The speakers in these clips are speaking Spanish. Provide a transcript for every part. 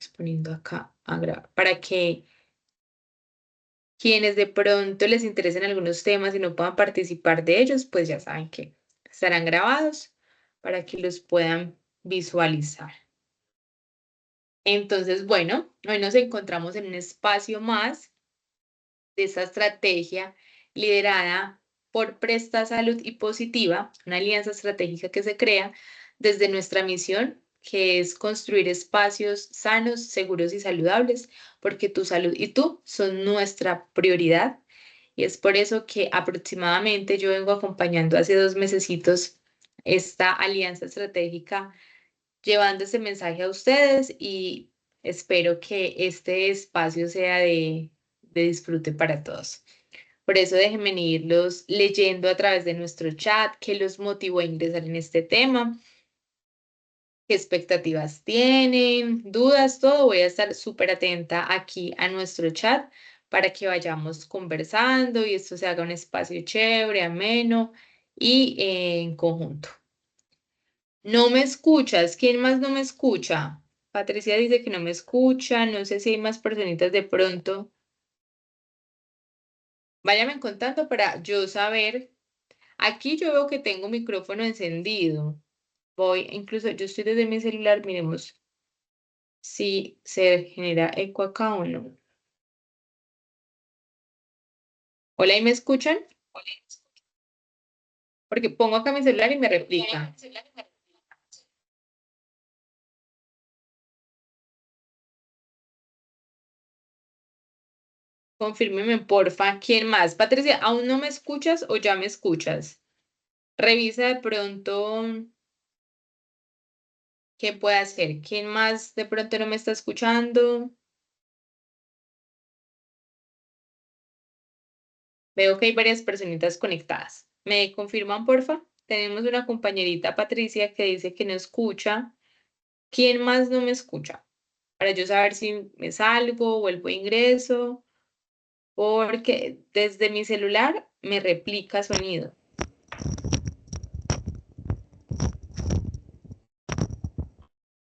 poniendo acá a grabar para que quienes de pronto les interesen algunos temas y no puedan participar de ellos, pues ya saben que estarán grabados para que los puedan visualizar. Entonces, bueno, hoy nos encontramos en un espacio más de esta estrategia liderada por Presta Salud y Positiva, una alianza estratégica que se crea desde nuestra misión, que es construir espacios sanos, seguros y saludables, porque tu salud y tú son nuestra prioridad. Y es por eso que aproximadamente yo vengo acompañando hace 2 mesecitos esta alianza estratégica, llevando ese mensaje a ustedes y espero que este espacio sea de disfrute para todos. Por eso déjenme irlos leyendo a través de nuestro chat, qué los motivó a ingresar en este tema, qué expectativas tienen, dudas, todo. Voy a estar súper atenta aquí a nuestro chat para que vayamos conversando y esto se haga un espacio chévere, ameno y en conjunto. No me escuchas. ¿Quién más no me escucha? Patricia dice que no me escucha. No sé si hay más personitas de pronto. Váyanme contando para yo saber. Aquí yo veo que tengo micrófono encendido. Voy, incluso yo estoy desde mi celular. Miremos si se genera eco acá o no. Hola, ¿y me escuchan? Porque pongo acá mi celular y me replica. Confírmeme, porfa. ¿Quién más? Patricia, ¿aún no me escuchas o ya me escuchas? Revisa de pronto. ¿Qué puede hacer? ¿Quién más de pronto no me está escuchando? Veo que hay varias personitas conectadas. ¿Me confirman, porfa? Tenemos una compañerita, Patricia, que dice que no escucha. ¿Quién más no me escucha? Para yo saber si me salgo, vuelvo e ingreso, porque desde mi celular me replica sonido.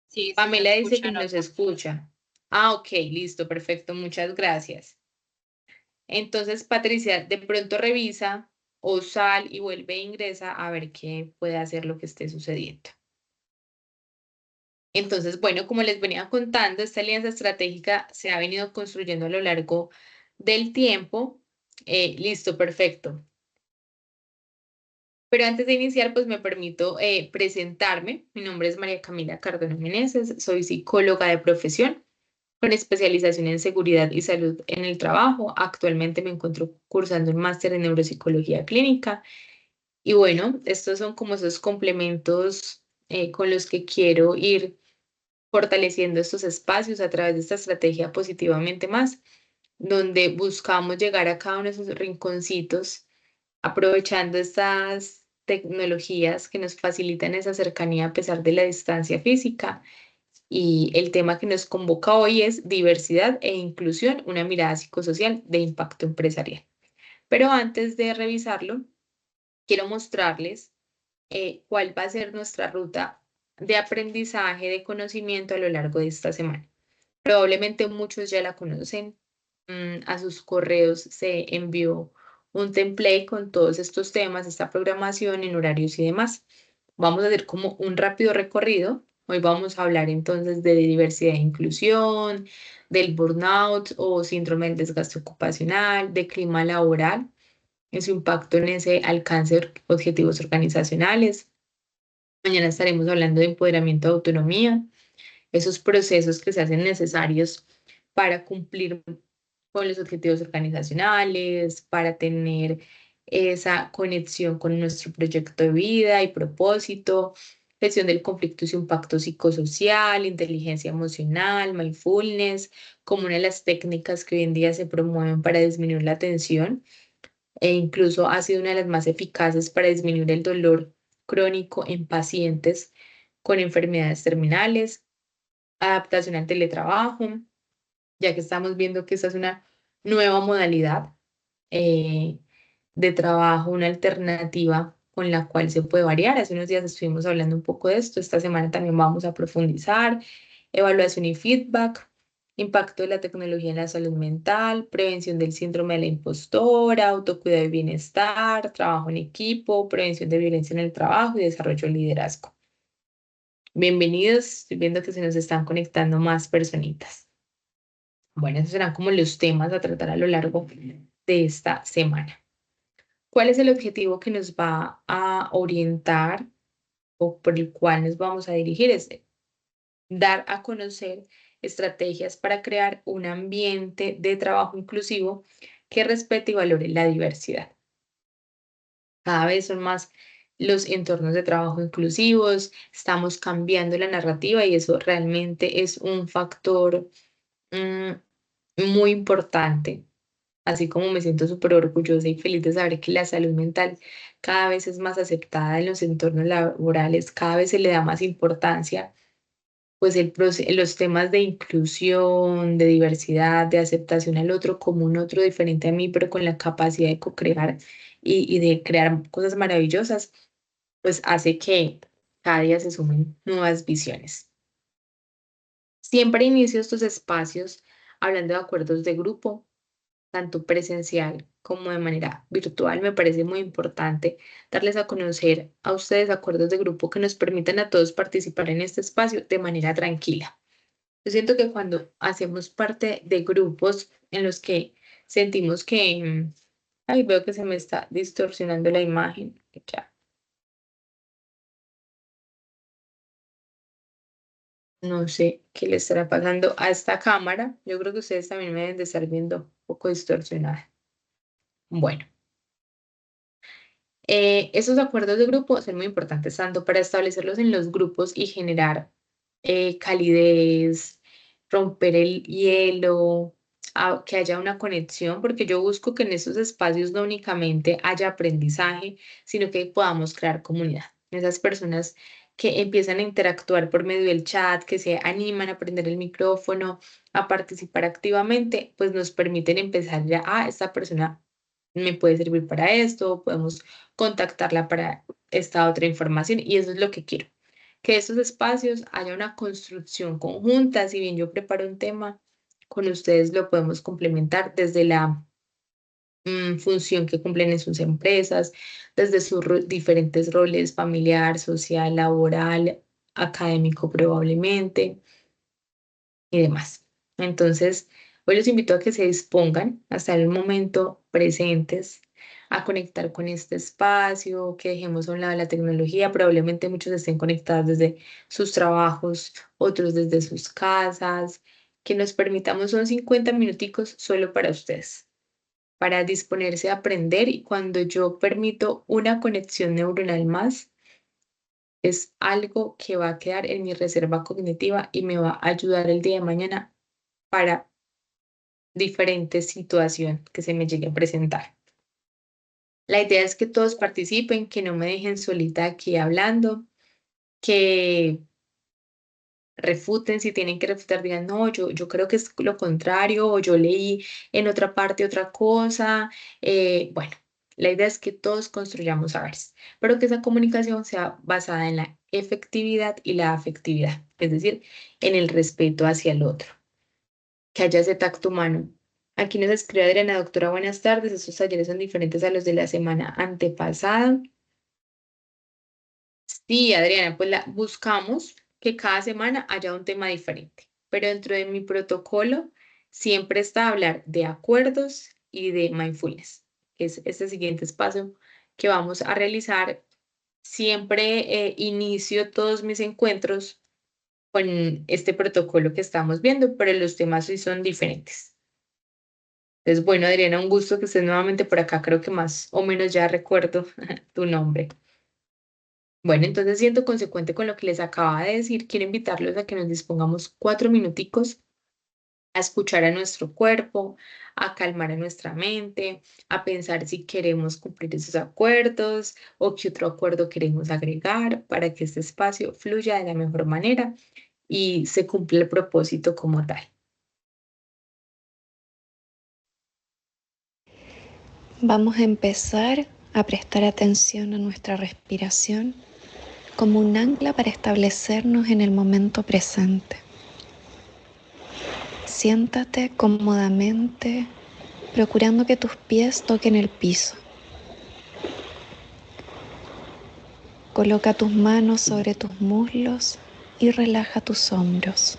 Sí, sí se Pamela dice que escucha, nos Nata. escucha. Ah, ok, listo, perfecto, muchas gracias. Entonces, Patricia, de pronto revisa o sal y vuelve e ingresa a ver qué puede hacer lo que esté sucediendo. Entonces, bueno, como les venía contando, esta alianza estratégica se ha venido construyendo a lo largo del tiempo. Listo, perfecto. Pero antes de iniciar, pues me permito presentarme. Mi nombre es María Camila Cardona Meneses, soy psicóloga de profesión con especialización en seguridad y salud en el trabajo. Actualmente me encuentro cursando un máster en neuropsicología clínica. Y bueno, estos son como esos complementos con los que quiero ir fortaleciendo estos espacios a través de esta estrategia positivamente más, donde buscamos llegar a cada uno de esos rinconcitos, aprovechando estas tecnologías que nos facilitan esa cercanía a pesar de la distancia física. Y el tema que nos convoca hoy es diversidad e inclusión, una mirada psicosocial de impacto empresarial. Pero antes de revisarlo, quiero mostrarles cuál va a ser nuestra ruta de aprendizaje, de conocimiento a lo largo de esta semana. Probablemente muchos ya la conocen. A sus correos se envió un template con todos estos temas, esta programación en horarios y demás. Vamos a hacer como un rápido recorrido. Hoy vamos a hablar entonces de diversidad e inclusión, del burnout o síndrome del desgaste ocupacional, de clima laboral, en su impacto en ese alcance de objetivos organizacionales. Mañana estaremos hablando de empoderamiento de autonomía, esos procesos que se hacen necesarios para cumplir con los objetivos organizacionales, para tener esa conexión con nuestro proyecto de vida y propósito, gestión del conflicto y su impacto psicosocial, inteligencia emocional, mindfulness, como una de las técnicas que hoy en día se promueven para disminuir la tensión e incluso ha sido una de las más eficaces para disminuir el dolor crónico en pacientes con enfermedades terminales, adaptación al teletrabajo, ya que estamos viendo que esta es una nueva modalidad eh, de trabajo, una alternativa con la cual se puede variar. Hace unos días estuvimos hablando un poco de esto, esta semana también vamos a profundizar, evaluación y feedback, impacto de la tecnología en la salud mental, prevención del síndrome de la impostora, autocuidado y bienestar, trabajo en equipo, prevención de violencia en el trabajo y desarrollo de liderazgo. Bienvenidos, estoy viendo que se nos están conectando más personitas. Bueno, esos serán como los temas a tratar a lo largo de esta semana. ¿Cuál es el objetivo que nos va a orientar o por el cual nos vamos a dirigir? Es dar a conocer estrategias para crear un ambiente de trabajo inclusivo que respete y valore la diversidad. Cada vez son más los entornos de trabajo inclusivos, estamos cambiando la narrativa y eso realmente es un factor muy importante, así como me siento súper orgullosa y feliz de saber que la salud mental cada vez es más aceptada en los entornos laborales, cada vez se le da más importancia, pues los temas de inclusión, de diversidad, de aceptación al otro como un otro diferente a mí, pero con la capacidad de co-crear y de crear cosas maravillosas, pues hace que cada día se sumen nuevas visiones. Siempre inicio estos espacios hablando de acuerdos de grupo, tanto presencial como de manera virtual. Me parece muy importante darles a conocer a ustedes acuerdos de grupo que nos permitan a todos participar en este espacio de manera tranquila. Yo siento que cuando hacemos parte de grupos en los que sentimos que, ay, veo que se me está distorsionando la imagen. Ya, no sé qué le estará pasando a esta cámara. Yo creo que ustedes también me deben de estar viendo un poco distorsionada. Bueno. Esos acuerdos de grupo son muy importantes, tanto para establecerlos en los grupos y generar calidez, romper el hielo, que haya una conexión, porque yo busco que en esos espacios no únicamente haya aprendizaje, sino que podamos crear comunidad. Esas personas que empiezan a interactuar por medio del chat, que se animan a prender el micrófono, a participar activamente, pues nos permiten empezar ya, esta persona me puede servir para esto, podemos contactarla para esta otra información y eso es lo que quiero, que estos espacios haya una construcción conjunta, si bien yo preparo un tema, con ustedes lo podemos complementar desde la función que cumplen en sus empresas, desde sus diferentes roles familiar, social, laboral, académico probablemente y demás. Entonces, hoy los invito a que se dispongan hasta el momento presentes a conectar con este espacio, que dejemos a un lado la tecnología. Probablemente muchos estén conectados desde sus trabajos, otros desde sus casas, que nos permitamos, son 50 minuticos solo para ustedes, para disponerse a aprender y cuando yo permito una conexión neuronal más, es algo que va a quedar en mi reserva cognitiva y me va a ayudar el día de mañana para diferentes situaciones que se me lleguen a presentar. La idea es que todos participen, que no me dejen solita aquí hablando, que refuten, si tienen que refutar, digan, no, yo creo que es lo contrario, o yo leí en otra parte otra cosa. Bueno, la idea es que todos construyamos saberes, pero que esa comunicación sea basada en la efectividad y la afectividad, es decir, en el respeto hacia el otro, que haya ese tacto humano. Aquí nos escribe Adriana, doctora, buenas tardes. Estos talleres son diferentes a los de la semana antepasada. Sí, Adriana, pues buscamos que cada semana haya un tema diferente, pero dentro de mi protocolo siempre está hablar de acuerdos y de mindfulness, que es este siguiente espacio que vamos a realizar. Siempre inicio todos mis encuentros con este protocolo que estamos viendo, pero los temas sí son diferentes. Entonces, bueno, Adriana, un gusto que estés nuevamente por acá. Creo que más o menos ya recuerdo tu nombre. Bueno, entonces, siendo consecuente con lo que les acababa de decir, quiero invitarlos a que nos dispongamos 4 minuticos a escuchar a nuestro cuerpo, a calmar a nuestra mente, a pensar si queremos cumplir esos acuerdos o qué otro acuerdo queremos agregar para que este espacio fluya de la mejor manera y se cumpla el propósito como tal. Vamos a empezar a prestar atención a nuestra respiración como un ancla para establecernos en el momento presente. Siéntate cómodamente, procurando que tus pies toquen el piso. Coloca tus manos sobre tus muslos y relaja tus hombros.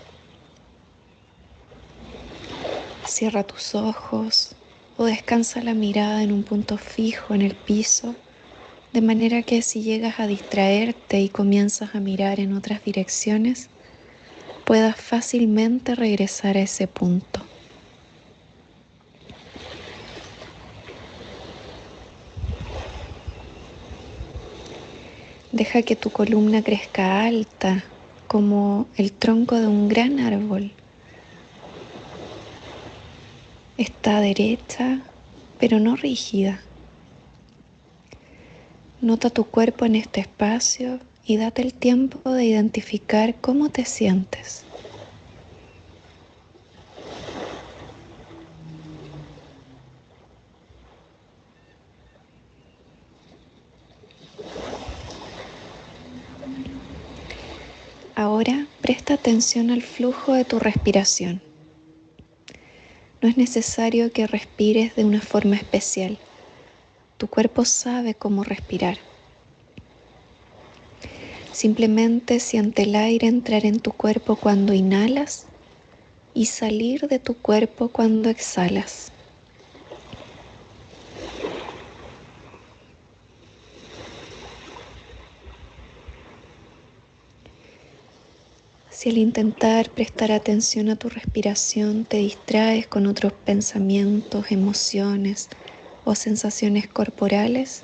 Cierra tus ojos o descansa la mirada en un punto fijo en el piso, de manera que si llegas a distraerte y comienzas a mirar en otras direcciones, puedas fácilmente regresar a ese punto. Deja que tu columna crezca alta, como el tronco de un gran árbol. Está derecha, pero no rígida. Nota tu cuerpo en este espacio y date el tiempo de identificar cómo te sientes. Ahora presta atención al flujo de tu respiración. No es necesario que respires de una forma especial. Tu cuerpo sabe cómo respirar. Simplemente siente el aire entrar en tu cuerpo cuando inhalas y salir de tu cuerpo cuando exhalas. Si al intentar prestar atención a tu respiración te distraes con otros pensamientos, emociones o sensaciones corporales,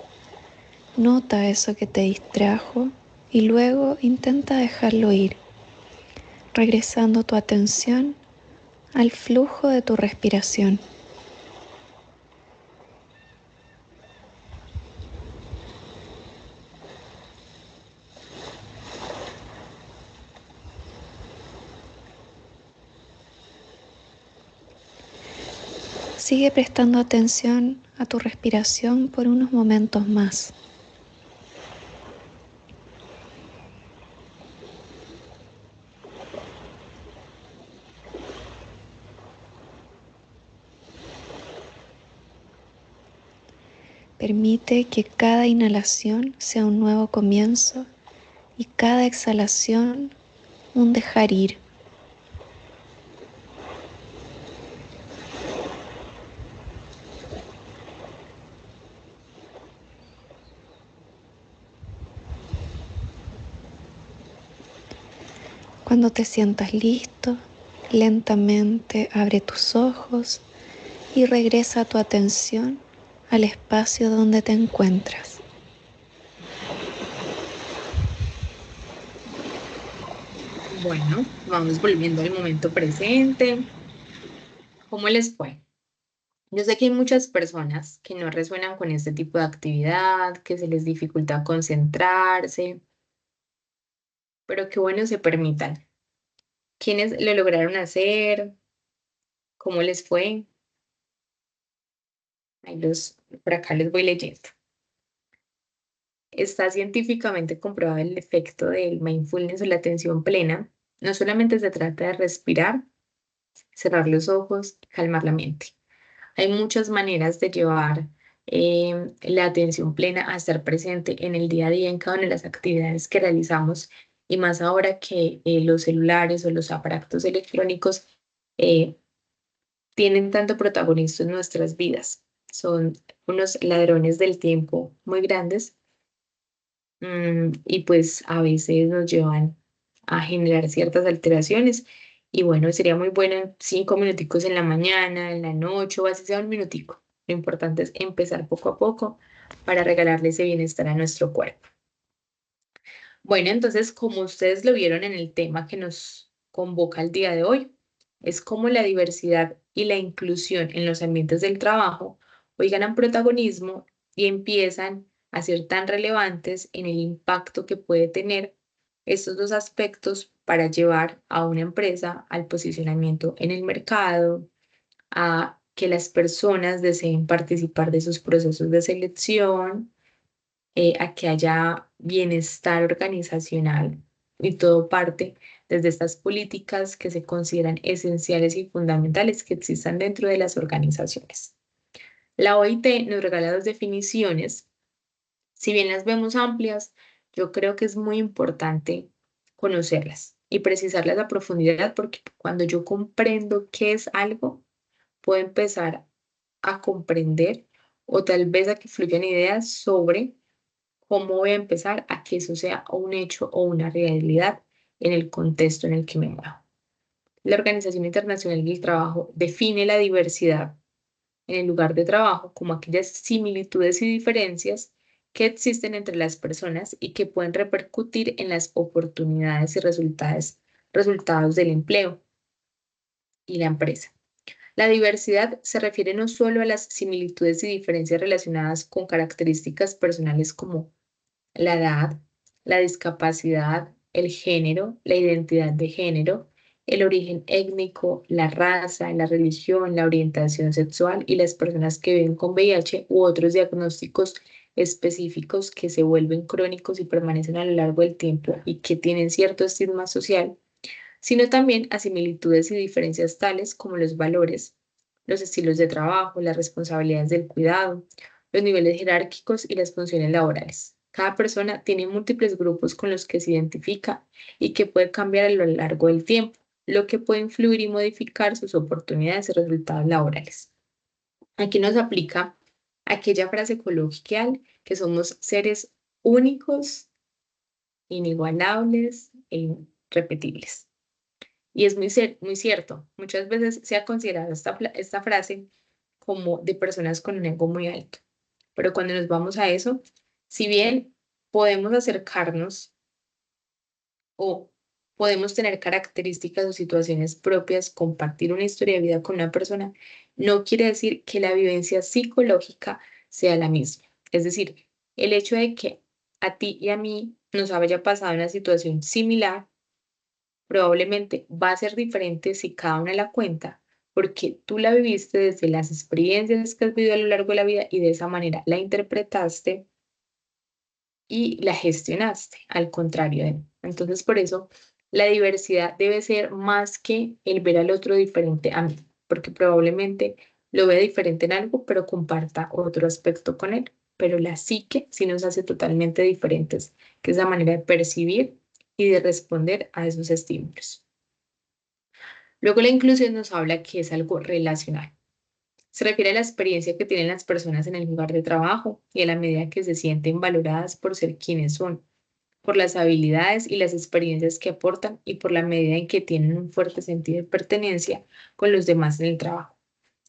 nota eso que te distrajo y luego intenta dejarlo ir, regresando tu atención al flujo de tu respiración. Sigue prestando atención a tu respiración por unos momentos más. Permite que cada inhalación sea un nuevo comienzo y cada exhalación un dejar ir. Cuando te sientas listo, lentamente abre tus ojos y regresa tu atención al espacio donde te encuentras. Bueno, vamos volviendo al momento presente. ¿Cómo les fue? Yo sé que hay muchas personas que no resuenan con este tipo de actividad, que se les dificulta concentrarse, pero qué bueno se permitan. ¿Quiénes lo lograron hacer? ¿Cómo les fue? Por acá les voy leyendo. Está científicamente comprobado el efecto del mindfulness o la atención plena. No solamente se trata de respirar, cerrar los ojos, calmar la mente. Hay muchas maneras de llevar la atención plena a estar presente en el día a día, en cada una de las actividades que realizamos, y más ahora que los celulares o los aparatos electrónicos eh, tienen tanto protagonismo en nuestras vidas. Son unos ladrones del tiempo muy grandes, y pues a veces nos llevan a generar ciertas alteraciones. Y bueno, sería muy bueno en 5 minuticos en la mañana, en la noche, o así sea un minutico. Lo importante es empezar poco a poco para regalarle ese bienestar a nuestro cuerpo. Bueno, entonces, como ustedes lo vieron en el tema que nos convoca el día de hoy, es cómo la diversidad y la inclusión en los ambientes del trabajo hoy ganan protagonismo y empiezan a ser tan relevantes en el impacto que puede tener estos dos aspectos para llevar a una empresa al posicionamiento en el mercado, a que las personas deseen participar de sus procesos de selección, a que haya bienestar organizacional, y todo parte desde estas políticas que se consideran esenciales y fundamentales que existan dentro de las organizaciones. La OIT nos regala dos definiciones. Si bien las vemos amplias, yo creo que es muy importante conocerlas y precisarlas a profundidad, porque cuando yo comprendo qué es algo, puedo empezar a comprender o tal vez a que fluyan ideas sobre cómo voy a empezar a que eso sea un hecho o una realidad en el contexto en el que me muevo. La Organización Internacional del Trabajo define la diversidad en el lugar de trabajo como aquellas similitudes y diferencias que existen entre las personas y que pueden repercutir en las oportunidades y resultados del empleo y la empresa. La diversidad se refiere no solo a las similitudes y diferencias relacionadas con características personales como la edad, la discapacidad, el género, la identidad de género, el origen étnico, la raza, la religión, la orientación sexual y las personas que viven con VIH u otros diagnósticos específicos que se vuelven crónicos y permanecen a lo largo del tiempo y que tienen cierto estigma social, sino también a similitudes y diferencias tales como los valores, los estilos de trabajo, las responsabilidades del cuidado, los niveles jerárquicos y las funciones laborales. Cada persona tiene múltiples grupos con los que se identifica y que puede cambiar a lo largo del tiempo, lo que puede influir y modificar sus oportunidades y resultados laborales. Aquí nos aplica aquella frase coloquial que somos seres únicos, inigualables e irrepetibles. Y es muy cierto. Muchas veces se ha considerado esta frase como de personas con un ego muy alto. Pero cuando nos vamos a eso, si bien podemos acercarnos o podemos tener características o situaciones propias, compartir una historia de vida con una persona, no quiere decir que la vivencia psicológica sea la misma. Es decir, el hecho de que a ti y a mí nos haya pasado una situación similar probablemente va a ser diferente si cada una la cuenta, porque tú la viviste desde las experiencias que has vivido a lo largo de la vida y de esa manera la interpretaste y la gestionaste, al contrario de mí. Entonces, por eso, la diversidad debe ser más que el ver al otro diferente a mí, porque probablemente lo vea diferente en algo, pero comparta otro aspecto con él. Pero la psique sí nos hace totalmente diferentes, que es la manera de percibir y de responder a esos estímulos. Luego la inclusión nos habla que es algo relacional. Se refiere a la experiencia que tienen las personas en el lugar de trabajo y a la medida que se sienten valoradas por ser quienes son, por las habilidades y las experiencias que aportan y por la medida en que tienen un fuerte sentido de pertenencia con los demás en el trabajo.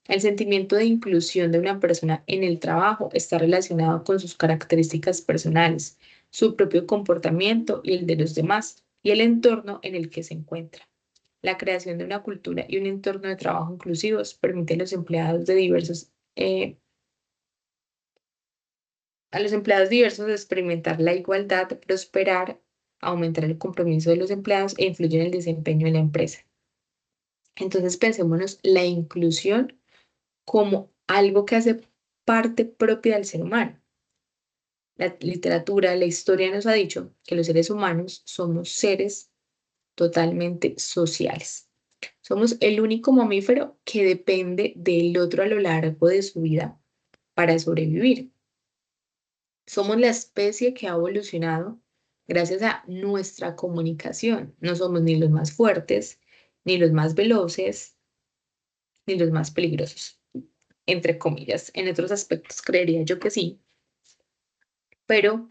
El sentimiento de inclusión de una persona en el trabajo está relacionado con sus características personales, su propio comportamiento y el de los demás, y el entorno en el que se encuentra. La creación de una cultura y un entorno de trabajo inclusivos permite a los empleados diversos experimentar la igualdad, prosperar, aumentar el compromiso de los empleados e influir en el desempeño de la empresa. Entonces pensémonos la inclusión como algo que hace parte propia del ser humano. La literatura, la historia nos ha dicho que los seres humanos somos seres totalmente sociales. Somos el único mamífero que depende del otro a lo largo de su vida para sobrevivir. Somos la especie que ha evolucionado gracias a nuestra comunicación. No somos ni los más fuertes, ni los más veloces, ni los más peligrosos, entre comillas. En otros aspectos creería yo que sí, pero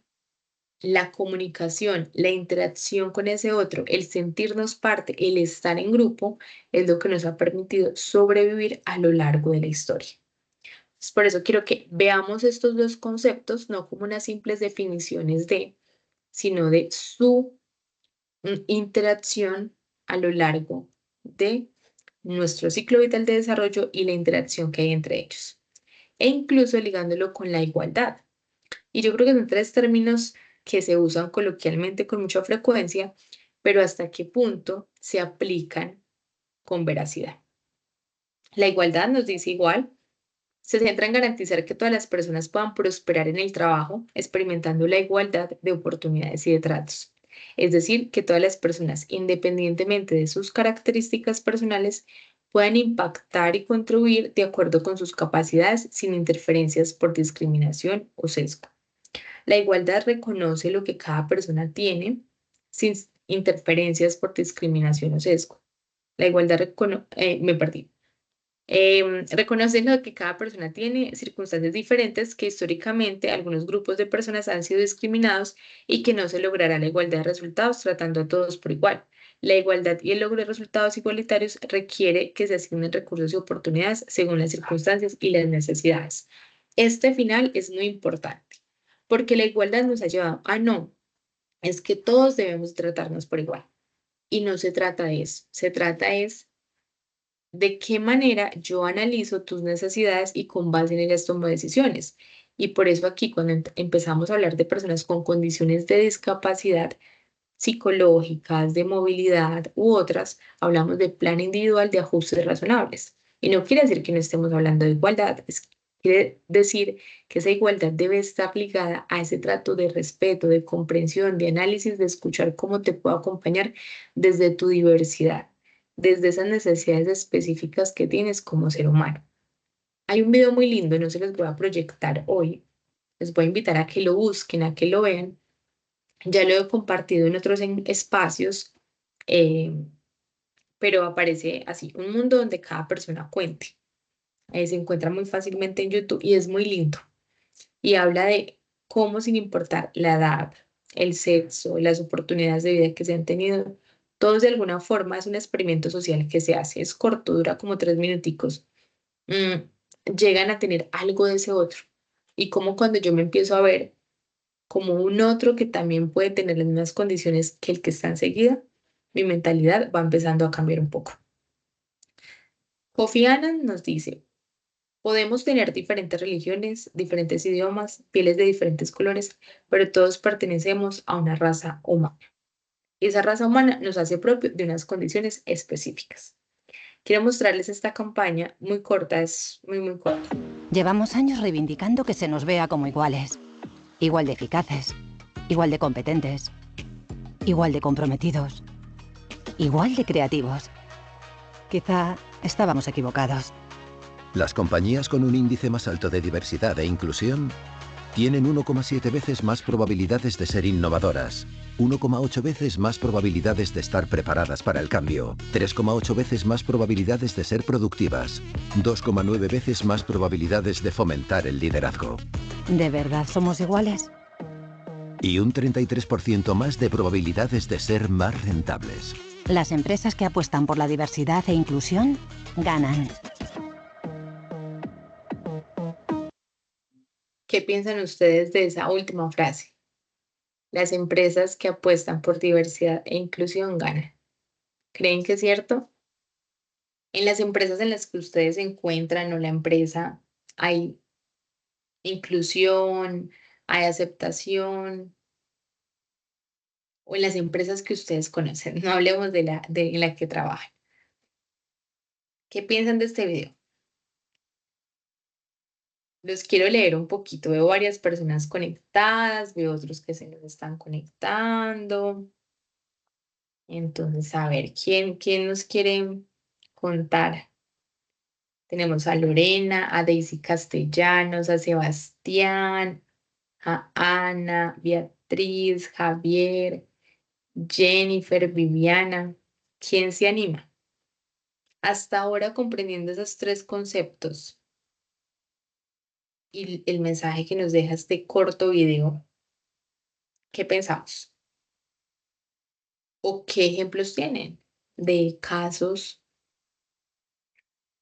la comunicación, la interacción con ese otro, el sentirnos parte, el estar en grupo, es lo que nos ha permitido sobrevivir a lo largo de la historia. Entonces, por eso quiero que veamos estos dos conceptos no como unas simples definiciones de, sino de su interacción a lo largo de nuestro ciclo vital de desarrollo y la interacción que hay entre ellos, e incluso ligándolo con la igualdad. Y yo creo que son tres términos que se usan coloquialmente con mucha frecuencia, pero hasta qué punto se aplican con veracidad. La igualdad nos dice igual, se centra en garantizar que todas las personas puedan prosperar en el trabajo, experimentando la igualdad de oportunidades y de tratos. es decir, que todas las personas, independientemente de sus características personales, puedan impactar y contribuir de acuerdo con sus capacidades sin interferencias por discriminación o sesgo. La igualdad reconoce lo que cada persona tiene sin interferencias por discriminación o sesgo. La igualdad reconoce lo que cada persona tiene, circunstancias diferentes que históricamente algunos grupos de personas han sido discriminados y que no se logrará la igualdad de resultados tratando a todos por igual. La igualdad y el logro de resultados igualitarios requiere que se asignen recursos y oportunidades según las circunstancias y las necesidades. Este final es muy importante porque la igualdad nos ha llevado a no, es que todos debemos tratarnos por igual. Y no se trata de eso, se trata es de qué manera yo analizo tus necesidades y con base en ellas tomo decisiones. Y por eso aquí cuando empezamos a hablar de personas con condiciones de discapacidad psicológicas, de movilidad u otras, hablamos de plan individual de ajustes razonables. Y no quiere decir que no estemos hablando de igualdad, quiere decir que esa igualdad debe estar ligada a ese trato de respeto, de comprensión, de análisis, de escuchar cómo te puedo acompañar desde tu diversidad, desde esas necesidades específicas que tienes como ser humano. Hay un video muy lindo, no se los voy a proyectar hoy, les voy a invitar a que lo busquen, a que lo vean. Ya lo he compartido en otros espacios, eh, pero aparece así, un mundo donde cada persona cuente. Se encuentra muy fácilmente en YouTube y es muy lindo. Y habla de cómo sin importar la edad, el sexo, las oportunidades de vida que se han tenido, todos de alguna forma es un experimento social que se hace. Es corto, dura como 3 minuticos. Llegan a tener algo de ese otro. Y como cuando yo me empiezo a ver como un otro que también puede tener las mismas condiciones que el que está enseguida, mi mentalidad va empezando a cambiar un poco. Kofi Annan nos dice, podemos tener diferentes religiones, diferentes idiomas, pieles de diferentes colores, pero todos pertenecemos a una raza humana. Y esa raza humana nos hace propio de unas condiciones específicas. Quiero mostrarles esta campaña muy corta, es muy corta. Llevamos años reivindicando que se nos vea como iguales. Igual de eficaces, igual de competentes, igual de comprometidos, igual de creativos. Quizá estábamos equivocados. Las compañías con un índice más alto de diversidad e inclusión tienen 1,7 veces más probabilidades de ser innovadoras, 1,8 veces más probabilidades de estar preparadas para el cambio, 3,8 veces más probabilidades de ser productivas, 2,9 veces más probabilidades de fomentar el liderazgo. ¿De verdad somos iguales? Y un 33% más de probabilidades de ser más rentables. Las empresas que apuestan por la diversidad e inclusión ganan. ¿Qué piensan ustedes de esa última frase? Las empresas que apuestan por diversidad e inclusión ganan. ¿Creen que es cierto? En las empresas en las que ustedes se encuentran o la empresa hay inclusión, hay aceptación, o en las empresas que ustedes conocen, no hablemos de la que trabajan. ¿Qué piensan de este video? Los quiero leer un poquito. Veo varias personas conectadas, veo otros que se nos están conectando. Entonces, a ver, ¿quién nos quiere contar? Tenemos a Lorena, a Daisy Castellanos, a Sebastián, a Ana, Beatriz, Javier, Jennifer, Viviana. ¿Quién se anima? Hasta ahora comprendiendo esos 3 conceptos y el mensaje que nos deja este corto video, ¿qué pensamos? ¿O qué ejemplos tienen de casos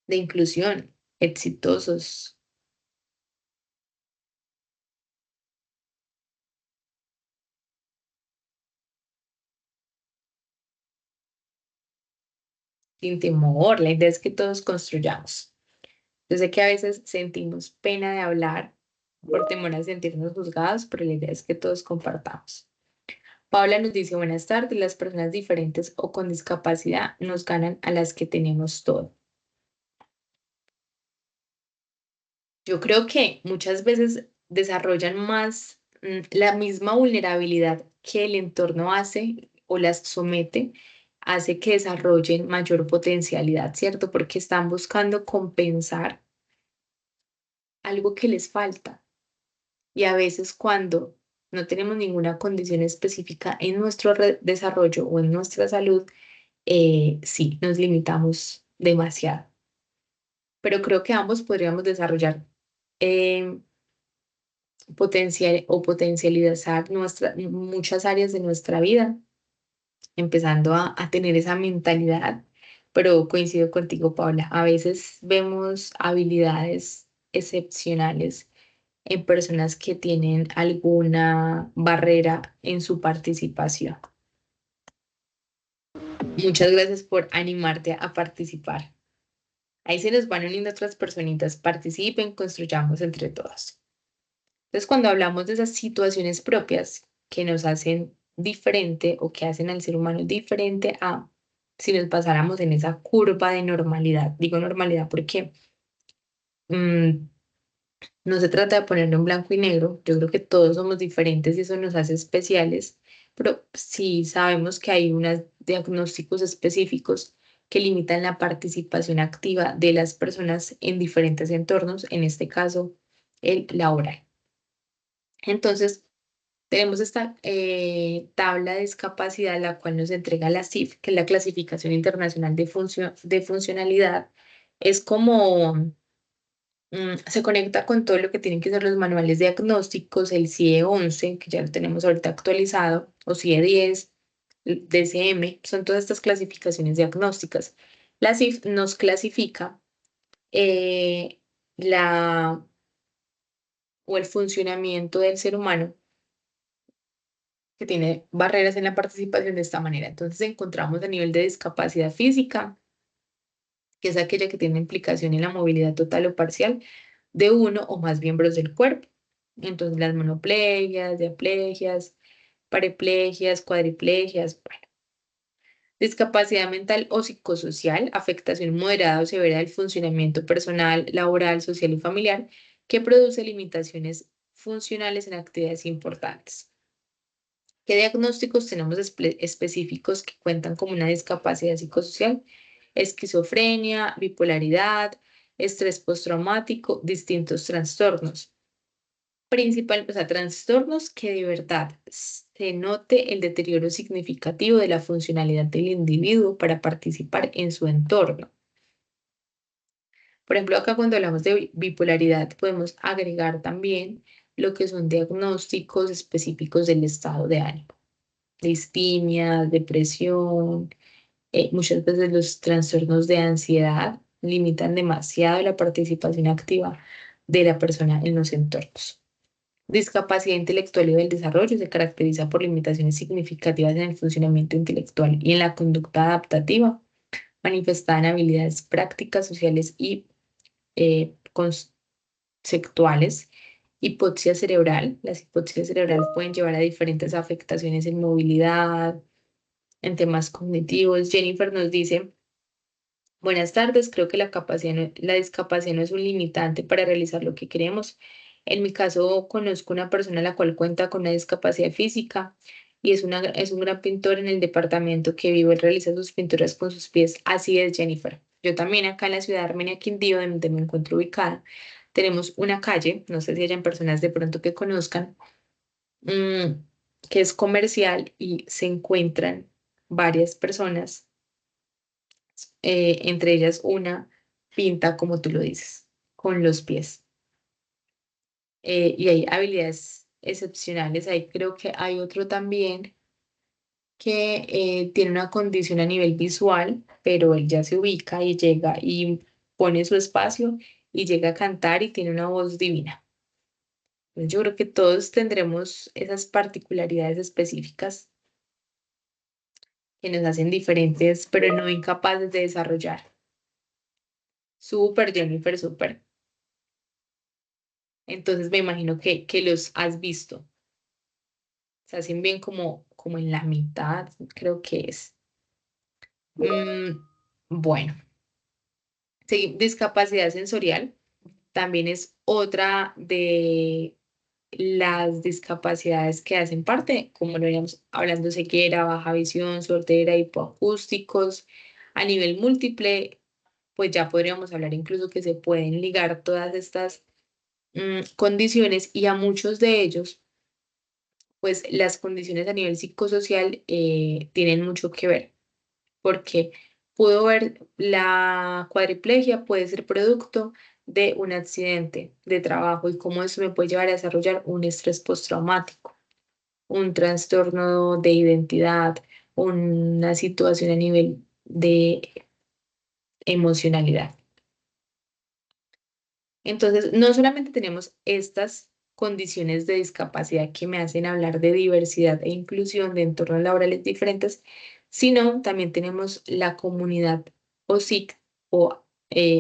de inclusión exitosos? Sin temor, la idea es que todos construyamos. Yo sé que a veces sentimos pena de hablar por temor a sentirnos juzgados, pero la idea es que todos compartamos. Paula nos dice, buenas tardes, las personas diferentes o con discapacidad nos ganan a las que tenemos todo. Yo creo que muchas veces desarrollan más la misma vulnerabilidad que el entorno hace o las somete, hace que desarrollen mayor potencialidad, ¿cierto? Porque están buscando compensar algo que les falta. Y a veces cuando no tenemos ninguna condición específica en nuestro desarrollo o en nuestra salud, sí, nos limitamos demasiado. Pero creo que ambos podríamos desarrollar eh, potencializar muchas áreas de nuestra vida, empezando a tener esa mentalidad. Pero coincido contigo, Paula, a veces vemos habilidades excepcionales en personas que tienen alguna barrera en su participación. Muchas gracias por animarte a participar. Ahí se nos van uniendo otras personitas. Participen, construyamos entre todos. Entonces, cuando hablamos de esas situaciones propias que nos hacen diferente o que hacen al ser humano diferente a si nos pasáramos en esa curva de normalidad, digo normalidad porque mm, no se trata de ponerlo en blanco y negro, yo creo que todos somos diferentes y eso nos hace especiales, pero sí sabemos que hay unos diagnósticos específicos que limitan la participación activa de las personas en diferentes entornos, en este caso el laboral. Entonces, tenemos esta tabla de discapacidad, la cual nos entrega la CIF, que es la Clasificación Internacional de Funcionalidad. Es como se conecta con todo lo que tienen que ser los manuales diagnósticos, el CIE 11, que ya lo tenemos ahorita actualizado, o CIE 10, el DCM, son todas estas clasificaciones diagnósticas. La CIF nos clasifica eh, la o el funcionamiento del ser humano que tiene barreras en la participación de esta manera. Entonces encontramos a nivel de discapacidad física, que es aquella que tiene implicación en la movilidad total o parcial de uno o más miembros del cuerpo. Entonces las monoplegias, diaplegias, paraplegias, cuadriplegias, bueno. Discapacidad mental o psicosocial, afectación moderada o severa del funcionamiento personal, laboral, social y familiar, que produce limitaciones funcionales en actividades importantes. ¿Qué diagnósticos tenemos específicos que cuentan como una discapacidad psicosocial? Esquizofrenia, bipolaridad, estrés postraumático, distintos trastornos. O sea, trastornos que de verdad se note el deterioro significativo de la funcionalidad del individuo para participar en su entorno. Por ejemplo, acá cuando hablamos de bipolaridad podemos agregar también lo que son diagnósticos específicos del estado de ánimo. Distimia, depresión, muchas veces los trastornos de ansiedad limitan demasiado la participación activa de la persona en los entornos. Discapacidad intelectual y del desarrollo se caracteriza por limitaciones significativas en el funcionamiento intelectual y en la conducta adaptativa, manifestada en habilidades prácticas, sociales y conceptuales. Hipoxia cerebral. Las hipoxias cerebrales pueden llevar a diferentes afectaciones en movilidad, en temas cognitivos. Jennifer nos dice, buenas tardes, creo que la discapacidad no es un limitante para realizar lo que queremos. En mi caso, conozco una persona la cual cuenta con una discapacidad física y es un gran pintor en el departamento que vive. Él realiza sus pinturas con sus pies. Así es, Jennifer. Yo también acá en la ciudad de Armenia, Quindío, donde me encuentro ubicada, tenemos una calle, no sé si hayan personas de pronto que conozcan, mm, que es comercial y se encuentran varias personas, entre ellas una pinta, como tú lo dices, con los pies. Y hay habilidades excepcionales. Ahí creo que hay otro también que tiene una condición a nivel visual, pero él ya se ubica y llega y pone su espacio y llega a cantar y tiene una voz divina. Entonces, yo creo que todos tendremos esas particularidades específicas que nos hacen diferentes, pero no incapaces de desarrollar. Súper, Jennifer, súper. Entonces me imagino que los has visto. Se hacen bien como en la mitad, creo que es. Bueno, sí, discapacidad sensorial también es otra de las discapacidades que hacen parte, como lo veníamos hablando, ceguera, baja visión, sordera, hipoacústicos, a nivel múltiple, pues ya podríamos hablar incluso que se pueden ligar todas estas condiciones y a muchos de ellos, pues las condiciones a nivel psicosocial tienen mucho que ver, porque pudo ver la cuadriplegia puede ser producto de un accidente de trabajo y cómo eso me puede llevar a desarrollar un estrés postraumático, un trastorno de identidad, una situación a nivel de emocionalidad. Entonces, no solamente tenemos estas condiciones de discapacidad que me hacen hablar de diversidad e inclusión de entornos laborales diferentes, sino también tenemos la comunidad OSIC o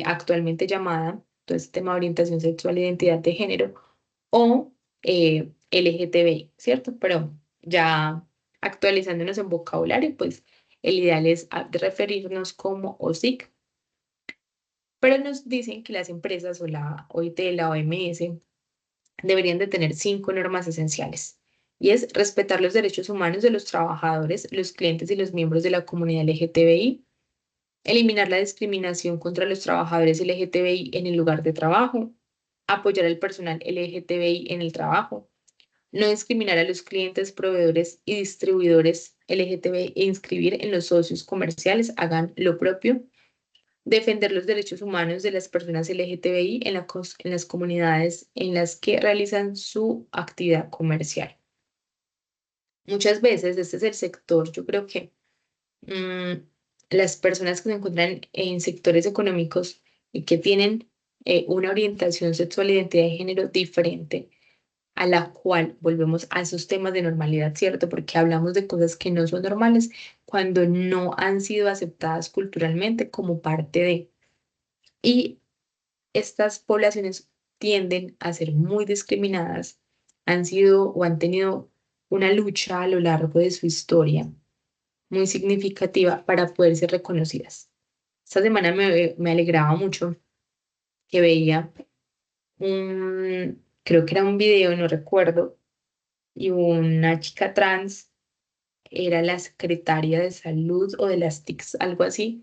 actualmente llamada, entonces tema de orientación sexual e identidad de género, o LGTBI, ¿cierto? Pero ya actualizándonos en vocabulario, pues el ideal es referirnos como OSIC, pero nos dicen que las empresas o la OIT, la OMS, deberían de tener 5 normas esenciales. Y es respetar los derechos humanos de los trabajadores, los clientes y los miembros de la comunidad LGTBI, eliminar la discriminación contra los trabajadores LGTBI en el lugar de trabajo, apoyar al personal LGTBI en el trabajo, no discriminar a los clientes, proveedores y distribuidores LGTBI e inscribir en los socios comerciales hagan lo propio, defender los derechos humanos de las personas LGTBI en las comunidades en las que realizan su actividad comercial. Muchas veces este es el sector, yo creo que las personas que se encuentran en sectores económicos y que tienen una orientación sexual e identidad de género diferente, a la cual volvemos a esos temas de normalidad, ¿cierto? Porque hablamos de cosas que no son normales cuando no han sido aceptadas culturalmente como parte de. Y estas poblaciones tienden a ser muy discriminadas, han sido o han tenido una lucha a lo largo de su historia muy significativa para poder ser reconocidas. Esta semana me alegraba mucho que veía creo que era un video, no recuerdo, y una chica trans era la secretaria de salud o de las TICs, algo así.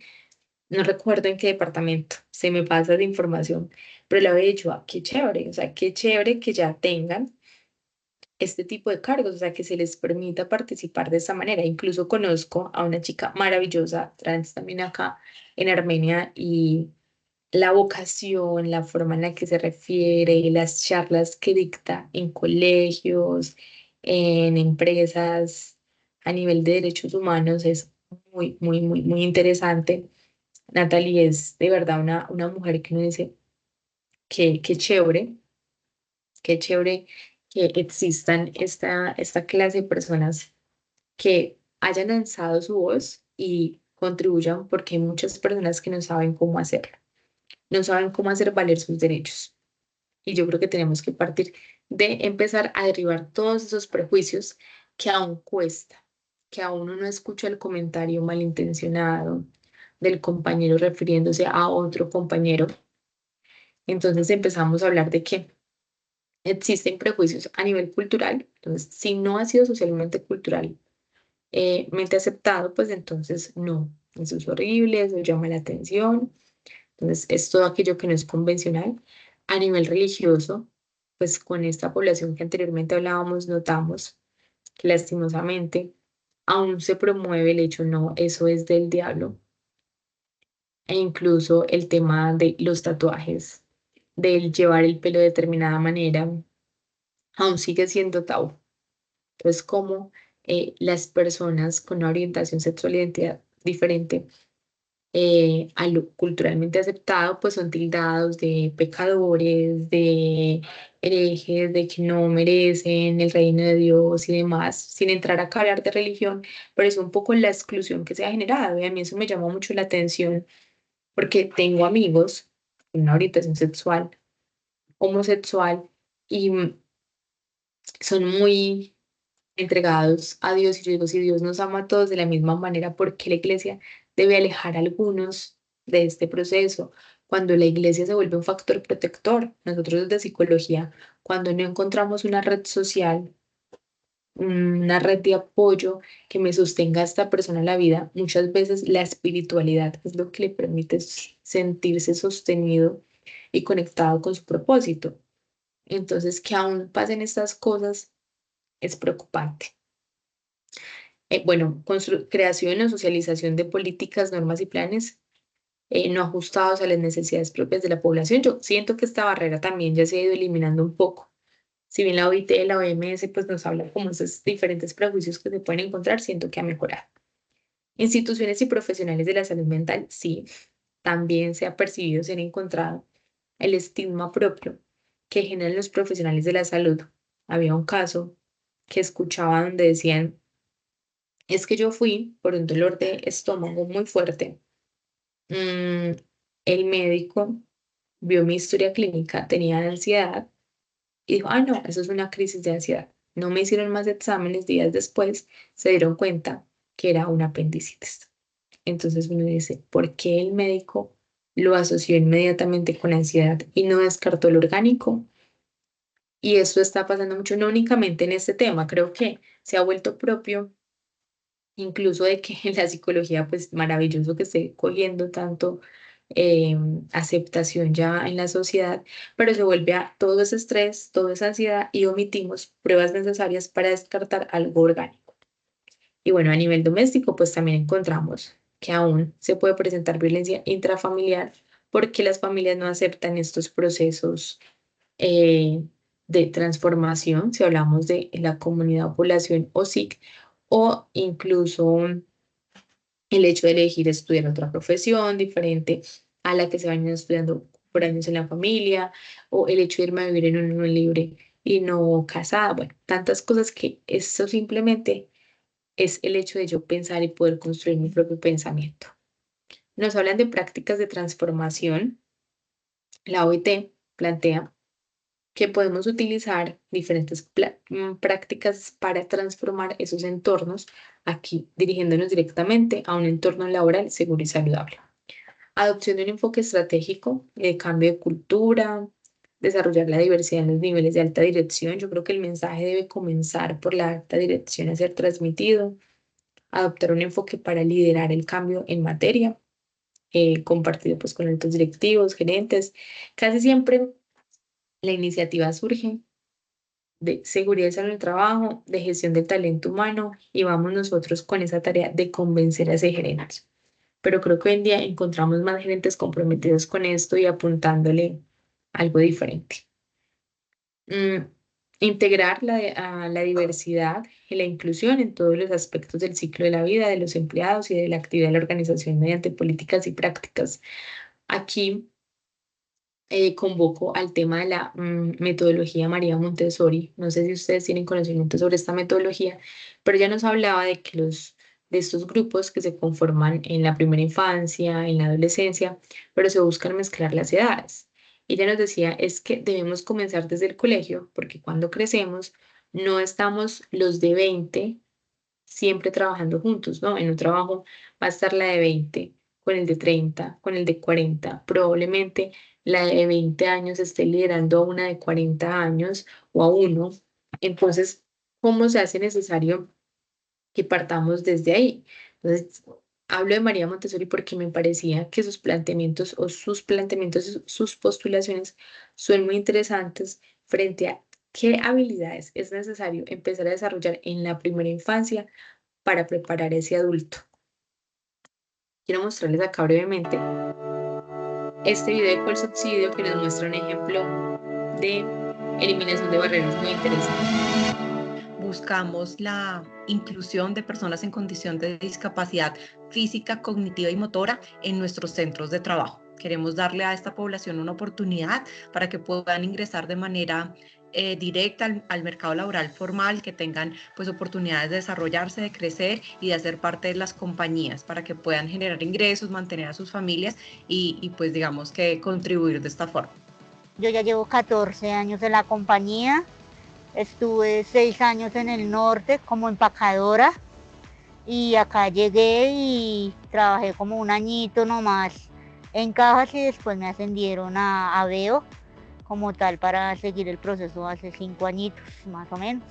No recuerdo en qué departamento, se me pasa de información, pero la había dicho, ah, qué chévere, o sea, qué chévere que ya tengan este tipo de cargos, o sea, que se les permita participar de esa manera. Incluso conozco a una chica maravillosa, trans también acá en Armenia, y la vocación, la forma en la que se refiere, las charlas que dicta en colegios, en empresas, a nivel de derechos humanos, es muy, muy, muy, muy interesante. Natalie es de verdad una mujer que uno dice, qué chévere, qué chévere que existan esta clase de personas que hayan alzado su voz y contribuyan porque hay muchas personas que no saben cómo hacerlo, no saben cómo hacer valer sus derechos. Y yo creo que tenemos que partir de empezar a derribar todos esos prejuicios que aún cuesta, que aún uno escucha el comentario malintencionado del compañero refiriéndose a otro compañero. Entonces empezamos a hablar de que existen prejuicios a nivel cultural. Entonces, si no ha sido socialmente culturalmente aceptado, pues entonces no, eso es horrible, eso llama la atención. Entonces, es todo aquello que no es convencional. A nivel religioso, pues con esta población que anteriormente hablábamos, notamos que lastimosamente aún se promueve el hecho, no, eso es del diablo. E incluso el tema de los tatuajes, del llevar el pelo de determinada manera, aún sigue siendo tabú. Entonces, como las personas con una orientación sexual e identidad diferente a lo culturalmente aceptado, pues son tildados de pecadores, de herejes, de que no merecen el reino de Dios y demás, sin entrar a hablar de religión, pero es un poco la exclusión que se ha generado y a mí eso me llama mucho la atención porque tengo amigos con una orientación sexual, homosexual y son muy entregados a Dios y yo digo, si Dios nos ama a todos de la misma manera, ¿por qué la iglesia debe alejar a algunos de este proceso? cuando la iglesia se vuelve un factor protector. Nosotros desde psicología, cuando no encontramos una red social, una red de apoyo que me sostenga a esta persona en la vida, muchas veces la espiritualidad es lo que le permite sentirse sostenido y conectado con su propósito. Entonces, que aún pasen estas cosas es preocupante. Bueno, creación o socialización de políticas, normas y planes no ajustados a las necesidades propias de la población. Yo siento que esta barrera también ya se ha ido eliminando un poco. Si bien la OIT, la OMS, pues nos habla como esos diferentes prejuicios que se pueden encontrar, siento que ha mejorado. Instituciones y profesionales de la salud mental, sí, también se ha percibido, se ha encontrado el estigma propio que generan los profesionales de la salud. Había un caso que escuchaba donde decían, es que yo fui por un dolor de estómago muy fuerte. El médico vio mi historia clínica, tenía ansiedad y dijo, ah, no, eso es una crisis de ansiedad. No me hicieron más exámenes, días después se dieron cuenta que era una apendicitis. Entonces uno dice, ¿por qué el médico lo asoció inmediatamente con ansiedad y no descartó el orgánico? Y esto está pasando mucho, no únicamente en este tema, creo que se ha vuelto propio incluso de que en la psicología, pues maravilloso que esté cogiendo tanto aceptación ya en la sociedad, pero se vuelve a todo ese estrés, toda esa ansiedad y omitimos pruebas necesarias para descartar algo orgánico. Y bueno, a nivel doméstico, pues también encontramos que aún se puede presentar violencia intrafamiliar porque las familias no aceptan estos procesos eh, de transformación, si hablamos de la comunidad o población o SIC, o incluso el hecho de elegir estudiar otra profesión diferente a la que se vayan estudiando por años en la familia, o el hecho de irme a vivir en un unión libre y no casada, bueno, tantas cosas que eso simplemente es el hecho de yo pensar y poder construir mi propio pensamiento. Nos hablan de prácticas de transformación. La OIT plantea que podemos utilizar diferentes prácticas para transformar esos entornos, aquí dirigiéndonos directamente a un entorno laboral seguro y saludable. Adopción de un enfoque estratégico, cambio de cultura, desarrollar la diversidad en los niveles de alta dirección. Yo creo que el mensaje debe comenzar por la alta dirección a ser transmitido. Adoptar un enfoque para liderar el cambio en materia, compartido pues con altos directivos, gerentes. Casi siempre la iniciativa surge de seguridad y salud en el trabajo, de gestión del talento humano y vamos nosotros con esa tarea de convencer a ese gerente. Pero creo que hoy en día encontramos más gerentes comprometidos con esto y apuntándole algo diferente. Integrar a la diversidad y la inclusión en todos los aspectos del ciclo de la vida de los empleados y de la actividad de la organización mediante políticas y prácticas. Aquí convoco al tema de la metodología María Montessori. No sé si ustedes tienen conocimiento sobre esta metodología, pero ella nos hablaba de que de estos grupos que se conforman en la primera infancia, en la adolescencia, pero se buscan mezclar las edades. Ella nos decía es que debemos comenzar desde el colegio, porque cuando crecemos no estamos los de 20 siempre trabajando juntos, ¿no? En un trabajo va a estar la de 20 con el de 30, con el de 40. Probablemente la de 20 años esté liderando a una de 40 años o a uno. Entonces, ¿cómo se hace necesario que partamos desde ahí? Entonces, hablo de María Montessori porque me parecía que sus planteamientos o sus planteamientos, sus postulaciones son muy interesantes frente a qué habilidades es necesario empezar a desarrollar en la primera infancia para preparar a ese adulto. Quiero mostrarles acá brevemente este video de Col Subsidio que nos muestra un ejemplo de eliminación de barreras muy interesante. Buscamos la inclusión de personas en condición de discapacidad física, cognitiva y motora en nuestros centros de trabajo. Queremos darle a esta población una oportunidad para que puedan ingresar de manera directa al mercado laboral formal, que tengan pues oportunidades de desarrollarse, de crecer y de hacer parte de las compañías para que puedan generar ingresos, mantener a sus familias y pues digamos que contribuir de esta forma. Yo ya llevo 14 años en la compañía, estuve 6 años en el norte como empacadora y acá llegué y trabajé como un añito nomás en cajas y después me ascendieron a veo como tal para seguir el proceso hace 5 añitos más o menos.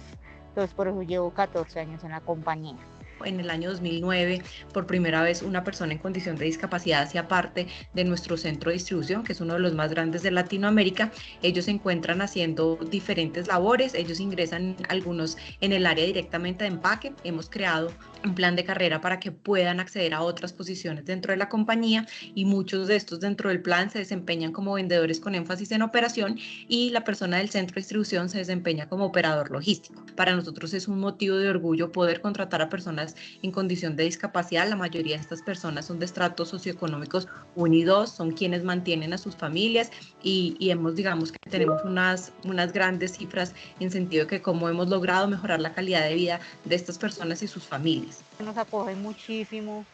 Entonces por eso llevo 14 años en la compañía. En el año 2009, por primera vez, una persona en condición de discapacidad hacía parte de nuestro centro de distribución, que es uno de los más grandes de Latinoamérica. Ellos se encuentran haciendo diferentes labores, ellos ingresan algunos en el área directamente de empaque. Hemos creado un plan de carrera para que puedan acceder a otras posiciones dentro de la compañía y muchos de estos dentro del plan se desempeñan como vendedores con énfasis en operación y la persona del centro de distribución se desempeña como operador logístico. Para nosotros es un motivo de orgullo poder contratar a personas en condición de discapacidad. La mayoría de estas personas son de estratos socioeconómicos 1 y 2, son quienes mantienen a sus familias y hemos, digamos que tenemos unas grandes cifras en sentido de que cómo hemos logrado mejorar la calidad de vida de estas personas y sus familias. Nos acogen muchísimo,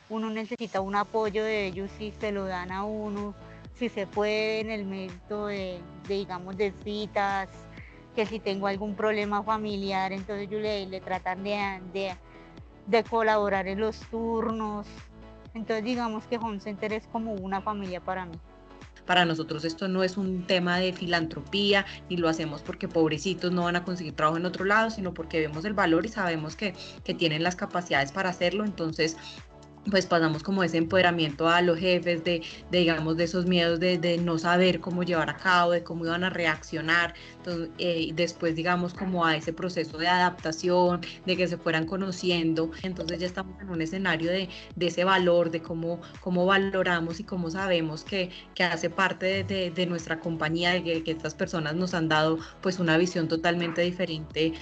uno necesita un apoyo de ellos y se lo dan a uno, si se puede en el método digamos, de citas, que si tengo algún problema familiar, entonces ellos le tratan de colaborar en los turnos. Entonces digamos que Home Center es como una familia para mí. Para nosotros esto no es un tema de filantropía, ni lo hacemos porque pobrecitos no van a conseguir trabajo en otro lado, sino porque vemos el valor y sabemos que tienen las capacidades para hacerlo. Entonces pues pasamos como ese empoderamiento a los jefes digamos, de esos miedos de no saber cómo llevar a cabo, de cómo iban a reaccionar. Entonces, después, digamos, como a ese proceso de adaptación, de que se fueran conociendo. Entonces ya estamos en un escenario de ese valor, de cómo valoramos y cómo sabemos que hace parte de nuestra compañía, de que estas personas nos han dado pues una visión totalmente diferente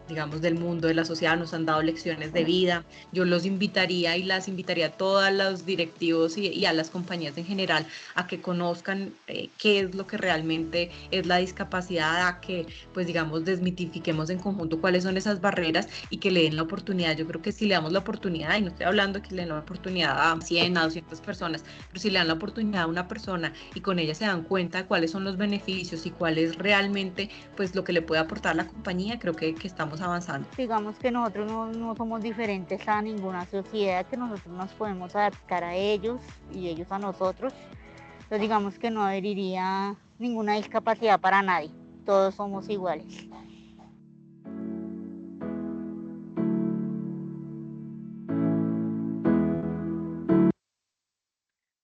digamos, del mundo, de la sociedad, nos han dado lecciones de vida. Yo los invitaría y las invitaría a todos los directivos y a las compañías en general a que conozcan qué es lo que realmente es la discapacidad, a que, pues, digamos, desmitifiquemos en conjunto cuáles son esas barreras y que le den la oportunidad. Yo creo que si le damos la oportunidad, y no estoy hablando de que le den la oportunidad a 100, a 200 personas, pero si le dan la oportunidad a una persona y con ella se dan cuenta de cuáles son los beneficios y cuál es realmente, pues, lo que le puede aportar la compañía, creo que estamos avanzando. Digamos que nosotros no somos diferentes a ninguna sociedad, que nosotros nos podemos adaptar a ellos y ellos a nosotros. Entonces digamos que no heriría ninguna discapacidad para nadie, todos somos iguales.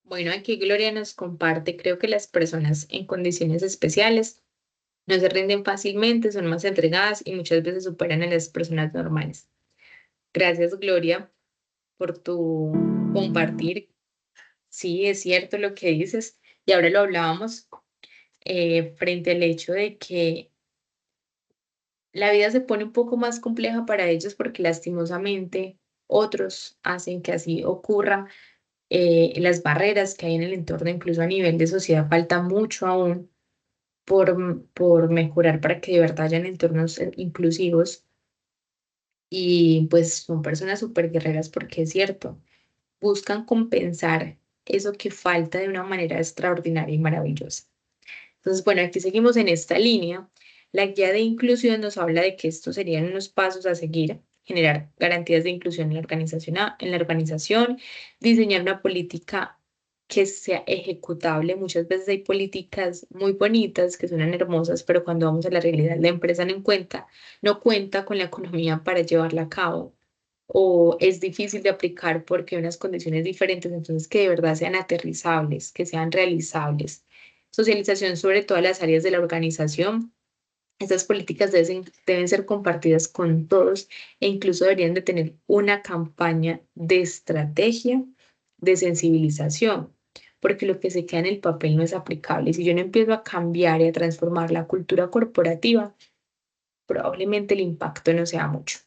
Bueno, aquí Gloria nos comparte, creo que las personas en condiciones especiales no se rinden fácilmente, son más entregadas y muchas veces superan a las personas normales. Gracias, Gloria, por tu compartir. Sí, es cierto lo que dices. Y ahora lo hablábamos frente al hecho de que la vida se pone un poco más compleja para ellos porque lastimosamente otros hacen que así ocurra. Las barreras que hay en el entorno, incluso a nivel de sociedad, falta mucho aún por mejorar para que de verdad hayan entornos inclusivos. Y pues son personas súper guerreras porque es cierto, buscan compensar eso que falta de una manera extraordinaria y maravillosa. Entonces, bueno, aquí seguimos en esta línea. La guía de inclusión nos habla de que estos serían unos pasos a seguir: generar garantías de inclusión en la organización, diseñar una política que sea ejecutable. Muchas veces hay políticas muy bonitas que suenan hermosas, pero cuando vamos a la realidad, la empresa no cuenta con la economía para llevarla a cabo, o es difícil de aplicar porque hay unas condiciones diferentes. Entonces, que de verdad sean aterrizables, que sean realizables. Socialización sobre todas las áreas de la organización. Estas políticas deben ser compartidas con todos e incluso deberían de tener una campaña de estrategia de sensibilización, porque lo que se queda en el papel no es aplicable. Si yo no empiezo a cambiar y a transformar la cultura corporativa, probablemente el impacto no sea mucho.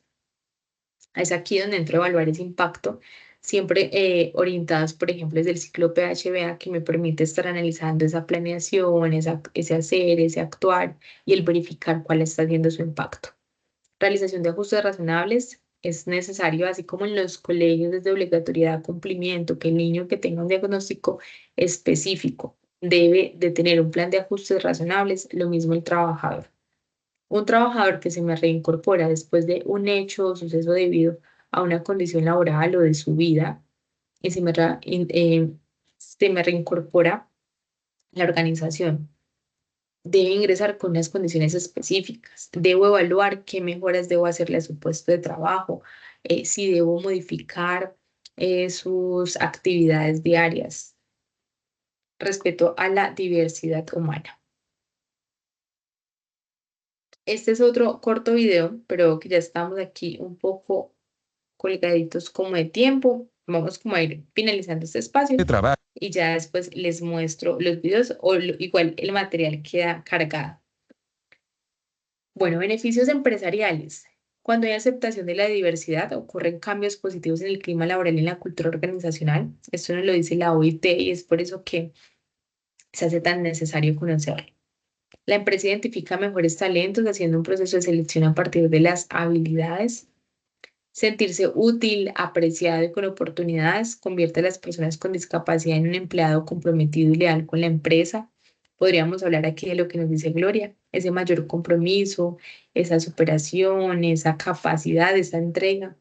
Es aquí donde entro a evaluar ese impacto, siempre orientados, por ejemplo, desde el ciclo PHBA, que me permite estar analizando esa planeación, ese hacer, ese actuar y el verificar cuál está siendo su impacto. Realización de ajustes razonables es necesario, así como en los colegios desde obligatoriedad a cumplimiento, que el niño que tenga un diagnóstico específico debe de tener un plan de ajustes razonables, lo mismo el trabajador. Un trabajador que se me reincorpora después de un hecho o suceso debido a una condición laboral o de su vida y se me se me reincorpora a la organización, debe ingresar con unas condiciones específicas. Debo evaluar qué mejoras debo hacerle a su puesto de trabajo, si debo modificar sus actividades diarias. Respeto a la diversidad humana. Este es otro corto video, pero que ya estamos aquí un poco colgaditos como de tiempo. Vamos como a ir finalizando este espacio y ya después les muestro los videos o igual el material queda cargado. Bueno, beneficios empresariales. Cuando hay aceptación de la diversidad, ocurren cambios positivos en el clima laboral y en la cultura organizacional. Esto nos lo dice la OIT y es por eso que se hace tan necesario conocerlo. La empresa identifica mejores talentos haciendo un proceso de selección a partir de las habilidades. Sentirse útil, apreciado y con oportunidades convierte a las personas con discapacidad en un empleado comprometido y leal con la empresa. Podríamos hablar aquí de lo que nos dice Gloria, ese mayor compromiso, esa superación, esa capacidad, esa entrega.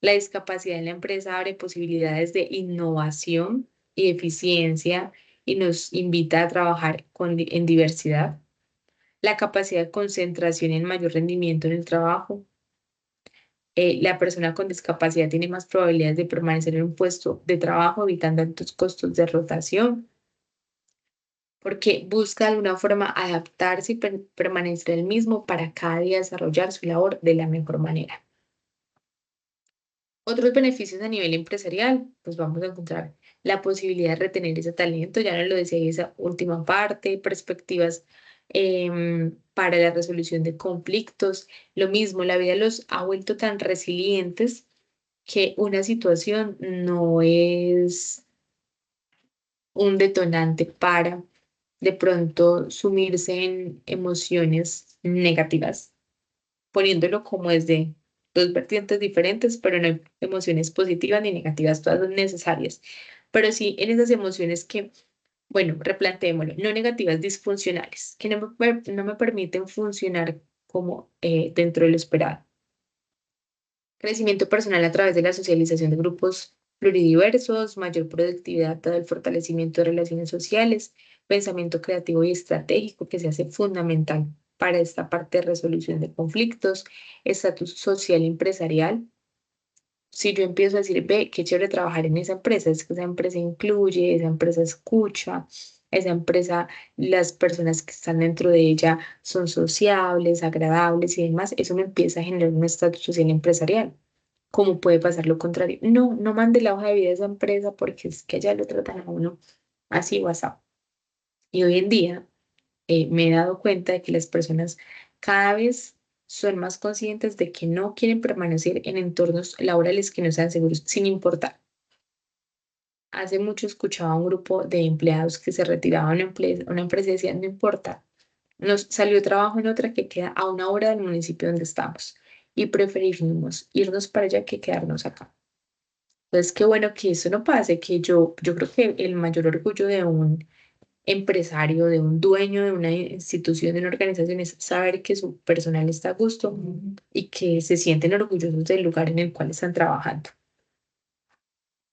La discapacidad en la empresa abre posibilidades de innovación y eficiencia y nos invita a trabajar en diversidad. La capacidad de concentración y el mayor rendimiento en el trabajo. La persona con discapacidad tiene más probabilidades de permanecer en un puesto de trabajo, evitando altos costos de rotación, porque busca de alguna forma adaptarse y permanecer el mismo para cada día desarrollar su labor de la mejor manera. Otros beneficios a nivel empresarial, pues vamos a encontrar la posibilidad de retener ese talento, ya nos lo decía ahí esa última parte, perspectivas para la resolución de conflictos. Lo mismo, la vida los ha vuelto tan resilientes que una situación no es un detonante para de pronto sumirse en emociones negativas, poniéndolo como desde dos vertientes diferentes, pero no hay emociones positivas ni negativas, todas son necesarias. Pero sí en esas emociones que, bueno, replanteémoslo, no negativas, disfuncionales, que no me permiten funcionar como dentro de lo esperado. Crecimiento personal a través de la socialización de grupos pluridiversos, mayor productividad dado el fortalecimiento de relaciones sociales, pensamiento creativo y estratégico que se hace fundamental para esta parte de resolución de conflictos, estatus social y empresarial. Si yo empiezo a decir, ve, qué chévere trabajar en esa empresa, es que esa empresa incluye, esa empresa escucha, esa empresa, las personas que están dentro de ella son sociables, agradables y demás, eso me empieza a generar un estatus social empresarial. ¿Cómo puede pasar lo contrario? No, no mande la hoja de vida a esa empresa porque es que allá lo tratan a uno así WhatsApp. Y hoy en día me he dado cuenta de que las personas cada vez son más conscientes de que no quieren permanecer en entornos laborales que no sean seguros, sin importar. Hace mucho escuchaba a un grupo de empleados que se retiraban a una empresa y decían, no importa, nos salió trabajo en otra que queda a 1 hora del municipio donde estamos y preferimos irnos para allá que quedarnos acá. Entonces, qué bueno que eso no pase, que yo creo que el mayor orgullo de un empresario, de un dueño de una institución, de una organización, es saber que su personal está a gusto y que se sienten orgullosos del lugar en el cual están trabajando.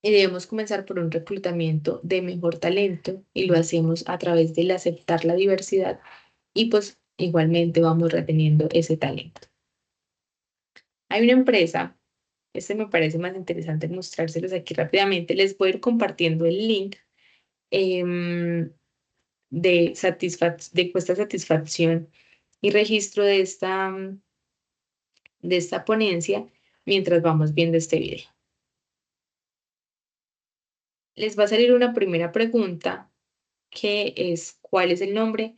Y debemos comenzar por un reclutamiento de mejor talento y lo hacemos a través del aceptar la diversidad y pues igualmente vamos reteniendo ese talento. Hay una empresa, este me parece más interesante mostrárselos aquí rápidamente, les voy a ir compartiendo el link de encuesta de satisfacción y registro de esta ponencia mientras vamos viendo este video. Les va a salir una primera pregunta que es ¿cuál es el nombre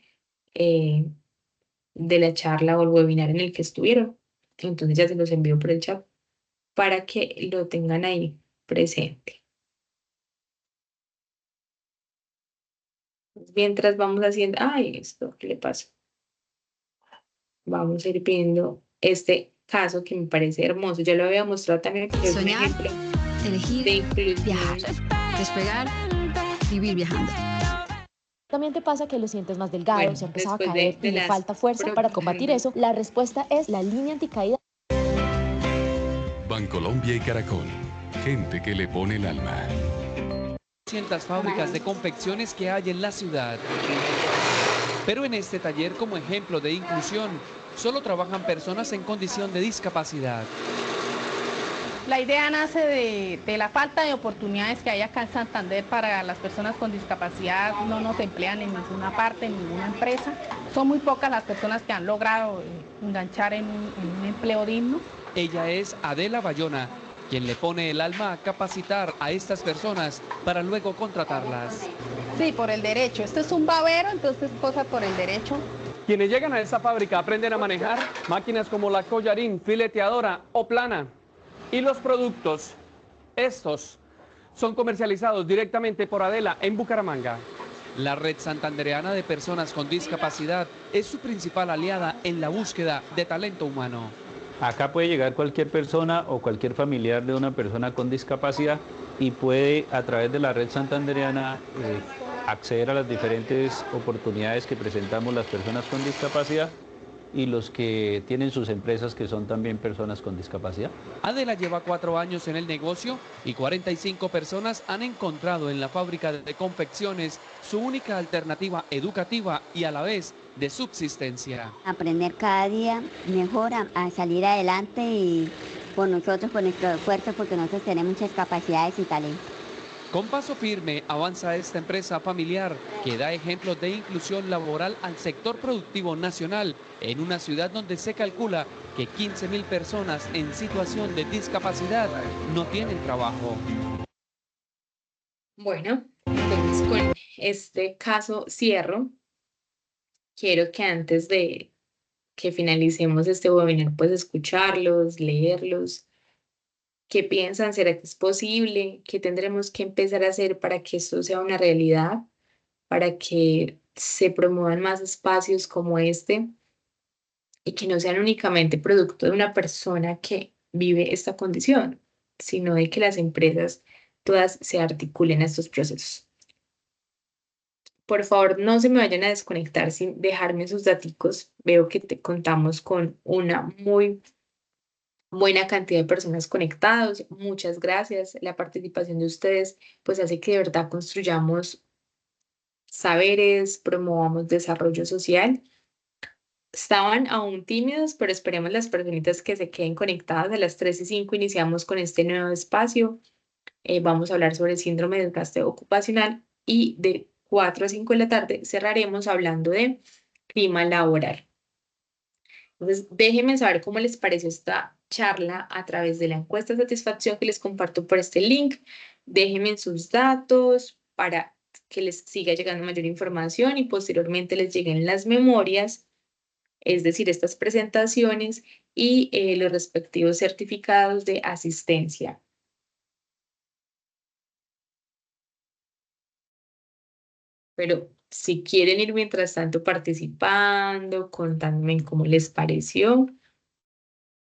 de la charla o el webinar en el que estuvieron? Entonces ya se los envío por el chat para que lo tengan ahí presente. Mientras vamos haciendo, ay, esto, ¿qué le pasó? Vamos a ir viendo este caso que me parece hermoso. Ya lo había mostrado también, pero es un ejemplo elegir, de inclusión. viajar, despegar, vivir viajando. También te pasa que lo sientes más delgado, Bueno, se ha empezado a después caer de y le las falta fuerza para combatir eso. La respuesta es la línea anticaída. Bancolombia y Caracol. Gente que le pone el alma. 200 fábricas de confecciones que hay en la ciudad. Pero en este taller, como ejemplo de inclusión, solo trabajan personas en condición de discapacidad. La idea nace de la falta de oportunidades que hay acá en Santander para las personas con discapacidad. No nos emplean en ninguna parte, en ninguna empresa. Son muy pocas las personas que han logrado enganchar en un empleo digno. Ella es Adela Bayona, quien le pone el alma a capacitar a estas personas para luego contratarlas. Sí, por el derecho. Esto es un babero, entonces cosa por el derecho. Quienes llegan a esta fábrica aprenden a manejar máquinas como la collarín, fileteadora o plana. Y los productos, estos, son comercializados directamente por Adela en Bucaramanga. La Red Santandereana de Personas con Discapacidad es su principal aliada en la búsqueda de talento humano. Acá puede llegar cualquier persona o cualquier familiar de una persona con discapacidad y puede, a través de la Red Santandereana, acceder a las diferentes oportunidades que presentamos las personas con discapacidad y los que tienen sus empresas que son también personas con discapacidad. Adela lleva 4 años en el negocio y 45 personas han encontrado en la fábrica de confecciones su única alternativa educativa y a la vez de subsistencia. Aprender cada día mejor a salir adelante y por nosotros, por nuestro esfuerzo, porque nosotros tenemos muchas capacidades y talento. Con paso firme avanza esta empresa familiar que da ejemplos de inclusión laboral al sector productivo nacional en una ciudad donde se calcula que 15.000 personas en situación de discapacidad no tienen trabajo. Bueno, entonces con este caso cierro. Quiero que antes de que finalicemos este webinar, pues escucharlos, leerlos. ¿Qué piensan? ¿Será que es posible? ¿Qué tendremos que empezar a hacer para que esto sea una realidad? Para que se promuevan más espacios como este y que no sean únicamente producto de una persona que vive esta condición, sino de que las empresas todas se articulen a estos procesos. Por favor, no se me vayan a desconectar sin dejarme sus daticos. Veo que contamos con una muy buena cantidad de personas conectadas. Muchas gracias. La participación de ustedes pues hace que de verdad construyamos saberes, promovamos desarrollo social. Estaban aún tímidos, pero esperemos las personitas que se queden conectadas. A las 3:05 iniciamos con este nuevo espacio. Vamos a hablar sobre el síndrome de desgaste ocupacional y de 4 a 5 de la tarde cerraremos hablando de clima laboral. Entonces, déjenme saber cómo les pareció esta charla a través de la encuesta de satisfacción que les comparto por este link. Déjenme sus datos para que les siga llegando mayor información y posteriormente les lleguen las memorias, es decir, estas presentaciones y los respectivos certificados de asistencia. Pero si quieren ir mientras tanto participando, contándome cómo les pareció,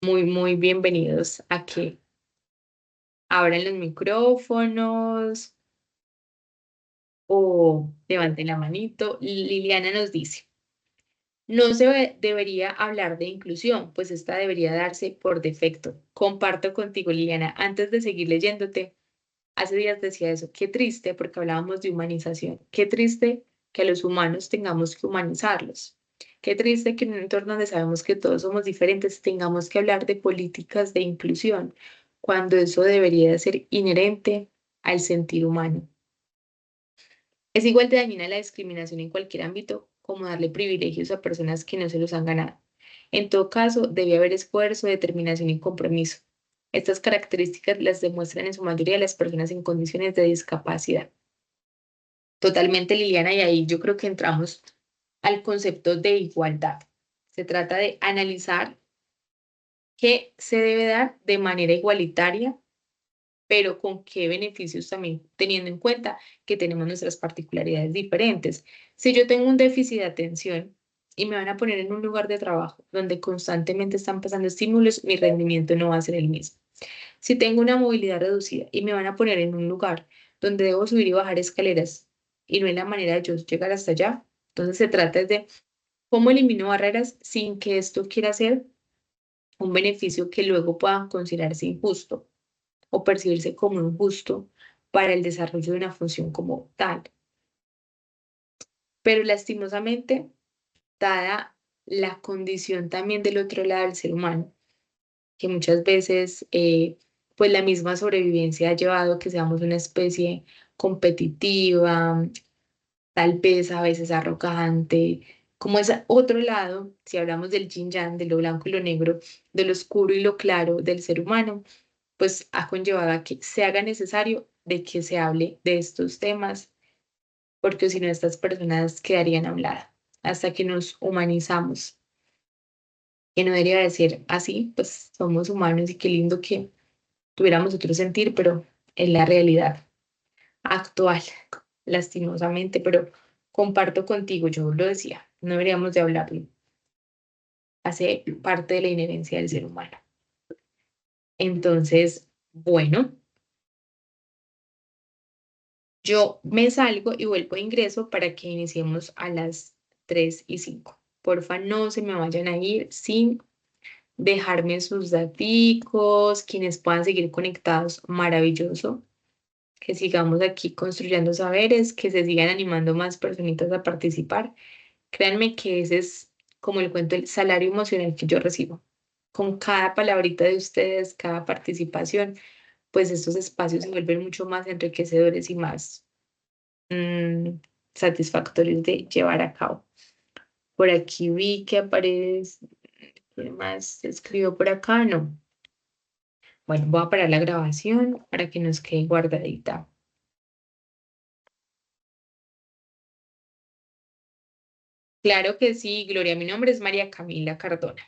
muy bienvenidos a que abran los micrófonos o levanten la manito. Liliana nos dice, no se debería hablar de inclusión, pues esta debería darse por defecto. Comparto contigo, Liliana. Antes de seguir leyéndote, hace días decía eso, qué triste, porque hablábamos de humanización, qué triste que a los humanos tengamos que humanizarlos. Qué triste que en un entorno donde sabemos que todos somos diferentes tengamos que hablar de políticas de inclusión, cuando eso debería ser inherente al sentir humano. Es igual de dañina la discriminación en cualquier ámbito como darle privilegios a personas que no se los han ganado. En todo caso, debe haber esfuerzo, determinación y compromiso. Estas características las demuestran en su mayoría las personas en condiciones de discapacidad. Totalmente, Liliana, y ahí yo creo que entramos al concepto de igualdad. Se trata de analizar qué se debe dar de manera igualitaria, pero con qué beneficios también, teniendo en cuenta que tenemos nuestras particularidades diferentes. Si yo tengo un déficit de atención y me van a poner en un lugar de trabajo donde constantemente están pasando estímulos, mi rendimiento no va a ser el mismo. Si tengo una movilidad reducida y me van a poner en un lugar donde debo subir y bajar escaleras y no hay la manera de yo llegar hasta allá, entonces se trata de cómo elimino barreras sin que esto quiera ser un beneficio que luego pueda considerarse injusto o percibirse como injusto para el desarrollo de una función como tal. Pero lastimosamente, dada la condición también del otro lado del ser humano, que muchas veces pues la misma sobrevivencia ha llevado a que seamos una especie competitiva, tal vez a veces arrogante, como ese otro lado, si hablamos del yin yang, de lo blanco y lo negro, de lo oscuro y lo claro del ser humano, pues ha conllevado a que se haga necesario de que se hable de estos temas, porque si no estas personas quedarían a un lado, hasta que nos humanizamos, que no debería de ser así, pues somos humanos y qué lindo que tuviéramos otro sentir, pero es la realidad actual, lastimosamente, pero comparto contigo, yo lo decía, no deberíamos de hablarlo, hace parte de la inherencia del ser humano. Entonces, bueno, yo me salgo y vuelvo a ingreso para que iniciemos a las 3:05. Porfa, no se me vayan a ir sin dejarme sus daticos, quienes puedan seguir conectados, maravilloso. Que sigamos aquí construyendo saberes, que se sigan animando más personitas a participar. Créanme que ese es como el cuento, el salario emocional que yo recibo. Con cada palabrita de ustedes, cada participación, pues estos espacios se vuelven mucho más enriquecedores y más satisfactorios de llevar a cabo. Por aquí vi que aparece, ¿quién más escribió por acá? No. Bueno, voy a parar la grabación para que nos quede guardadita. Claro que sí, Gloria. Mi nombre es María Camila Cardona.